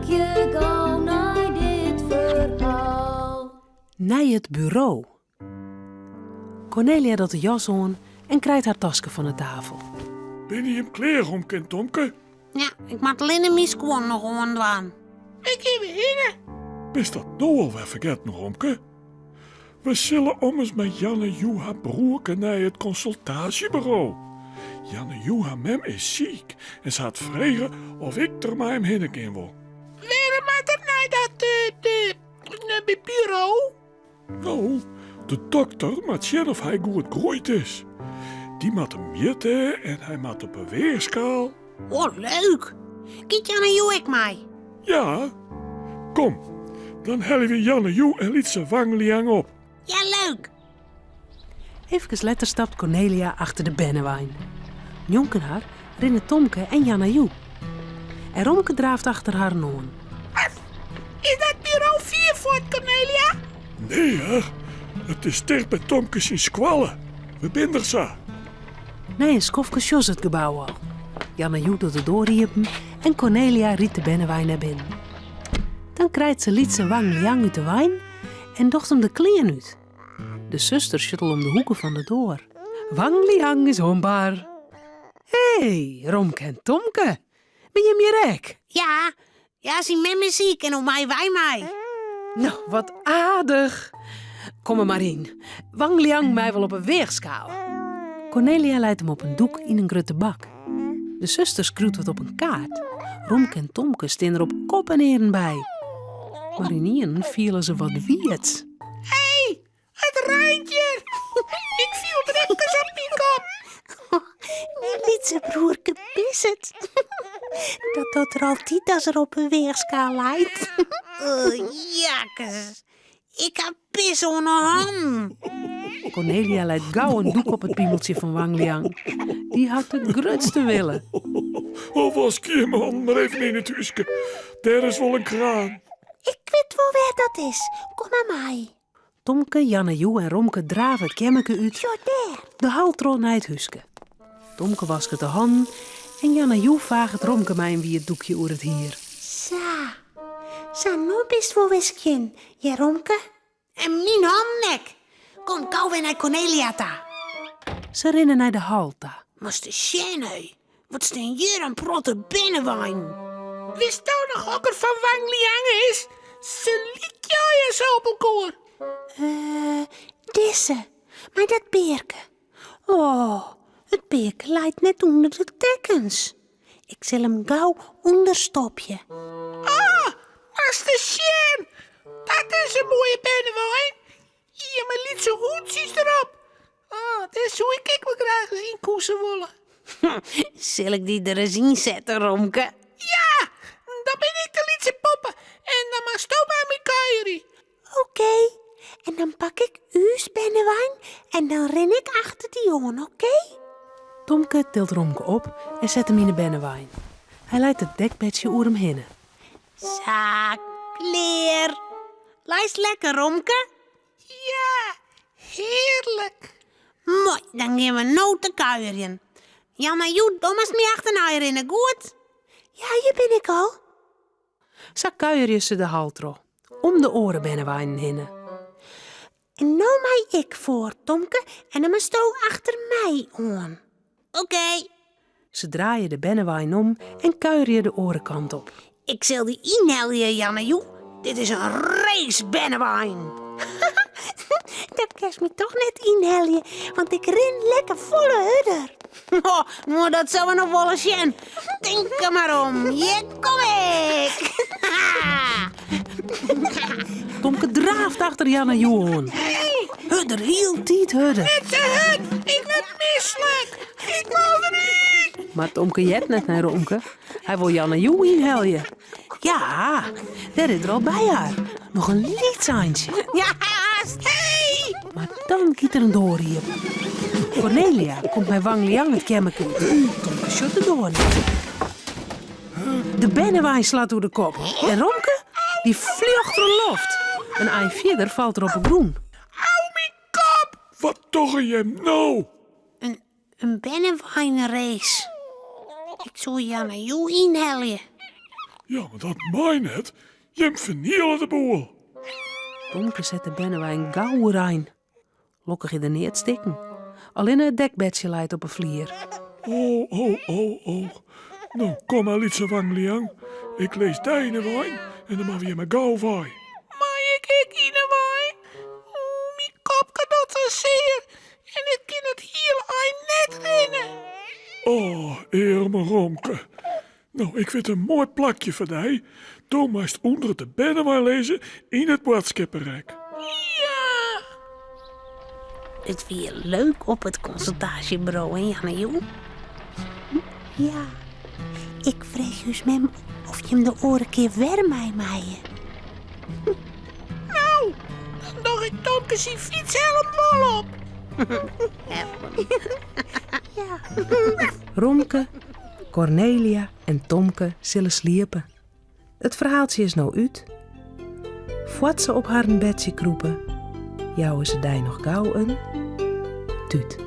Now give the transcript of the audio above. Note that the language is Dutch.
je gauw naar dit verhaal. Naar het bureau. Cornelia doet de jas aan en krijgt haar tasje van de tafel. Ben je hem klaar, Romke en Tomke? Ja, ik moet alleen mijn schoen nog aan. Ik heb weer Is dat nou alweer vergeten, Romke? We zullen om eens met Janne Joe haar broerke naar het consultatiebureau. Janne Joe haar mem is ziek en ze had vragen of ik er maar hem heen kan wil. Waarom moet er naar dat bureau? Nou, de dokter moet zien of hij goed groeid is. Die moet hem meten en hij moet op een weerschaal. Oh, leuk. Kiet Jan en Joe ik mij. Ja, kom. Dan hellen we Janne Joe en liet ze wangliang op. Ja, leuk. Even later stapt Cornelia achter de bennewijn. Jonken haar rennen Tomke en Janna Joe. En Romke draaft achter haar aan. Is dat bureau 4 voor Cornelia? Nee, hè? Het is dicht bij Tomkes in squallen. We binden ze. Nee, een skofke sjos het gebouw al. Janna Joe doet de doorriepen en Cornelia riet de bennewijn naar binnen. Dan krijgt ze liet zijn wang liang uit de wijn en docht hem de kleren uit. De zuster schuttel om de hoeken van de door. Wang liang is hoonbaar. Hé, Romke en Tomke. Ben je meer rek? Ja, zie met me ziek en om mij wij mij. Nou, wat aardig. Kom er maar in. Wang liang mij wel op een weegschaal. Cornelia leidt hem op een doek in een grutte bak. De zuster schreeuwt wat op een kaart. Romke en Tomke staan er op kop en eren bij. Maar in ien vielen ze wat wiets. Hé, het Rijntje. Ik viel direct op mijn kop. Mijn lietse broerke is het. Dat doet er altijd als er op een weegschaal lijkt. Jakkes. Ik heb pis onder hand. Cornelia leidt gauw een doek op het piemeltje van Wang Liang. Die had het grutste willen. Oh, was Kierman, maar even in het huisje. Daar is wel een kraan. Ik weet wel waar dat is. Kom maar mij. Tomke, Janne Joe en Romke draven het kemmeke uit. Zo daar. De haltron naar het huske. Tomke wasket de handen en Janne Joe vraagt Romke mij wie het doekje oer het hier. Zo, nu best wel wisken. Ja, Romke? En mijn handnek. Kom, gauw weer naar Cornelia ta. Ze rennen naar de halta. Maar de Shannon, wat staan hier een protte binnenwijn? Wist nou nog ook er van Wang Liang is? Ze liet jou zo op elkaar. Deze. Maar dat beerke. Oh, het beerke lijkt net onder de dekens. Ik zal hem gauw onderstopje. Ah, Master Shan, dat is een mooie binnenwijn. Hier, mijn lietse hoedjes erop. Ah, dat zou ik wel graag zien koesen willen. Zal ik die er eens inzetten, Romke? Ja, dan ben ik de lietse poppen. En dan mag stoom aan mijn kuierie. Oké. En dan pak ik u's bennewijn en dan ren ik achter die jongen, oké? Tomke tilt Romke op en zet hem in de bennewijn. Hij leidt het dekbedje oer hem heen. Zaak, leer. Luister lekker, Romke. Ja, heerlijk. Mooi, dan gaan we nou te kuieren. Ja, maar Joet, dan moet me achterna rennen, goed? Ja, hier ben ik al. Zo kuieren ze de haltro. Om de oren bennewijn heen. En nou mij ik voor, Tomke, en dan moest je achter mij aan. Oké. Ze draaien de bennewijn om en kuieren de orenkant op. Ik zal die inhalen, Janne Joe. Dit is een race bennewijn. Dat kan me toch net inheljen, want ik ren lekker volle hudder. Oh, maar dat zou we nog wel eens zien. Denk er maar om. Hier kom ik. Tomke draaft achter Janne Joe aan. Hudder, heel tiet hudder. Het is het. Ik ben misselijk. Ik wil erin. Maar Tomke jet net naar Romke. Hij wil Janne Joe inheljen. Ja, daar is er al bij haar. Nog een liedsaantje. Ja, hey. Maar dan kiet er een door hier. Cornelia komt bij Wang Liang het kemmeke. Tomke shut de door niet. De bennewijn slaat door de kop. En Romke, die vlucht door de loft. Een ei verder valt er op een groen. Hou mijn kop. Wat toch je hem nou? Een bennewijnrace. Ik zou Janne Joe inheljen. Ja, maar dat mij net. Je vernielen de boel. Tomke zette Bennewijn gauw rein. Lokkig in de neert stikken. Alleen het dekbedje leidt op een vlier. Oh. Nou, kom maar, Lietse Wangliang. Ik lees deine wijn en dan mag je me gauw vaai. Maar ik in de wijn. Mijn kop kan dat zo zeer. En ik kan het heel eind net rennen. Oh, eerme Romke. Nou, ik vind een mooi plakje voor die. Toen moest onder de Bennewijn lezen in het boodschappenrek. Ja. Het weer leuk op het consultatiebureau, hè, Janne-Joe? Ja, ik vreeg dus mem of je hem de oren keer weer mij maaien. Nou, dan dacht ik Tomke zijn fietshelm wel op. Romke, Cornelia en Tomke zullen sliepen. Het verhaaltje is nou uit. Voort ze op haar bedje kroepen, jouwen ze die nog gauw een tuut.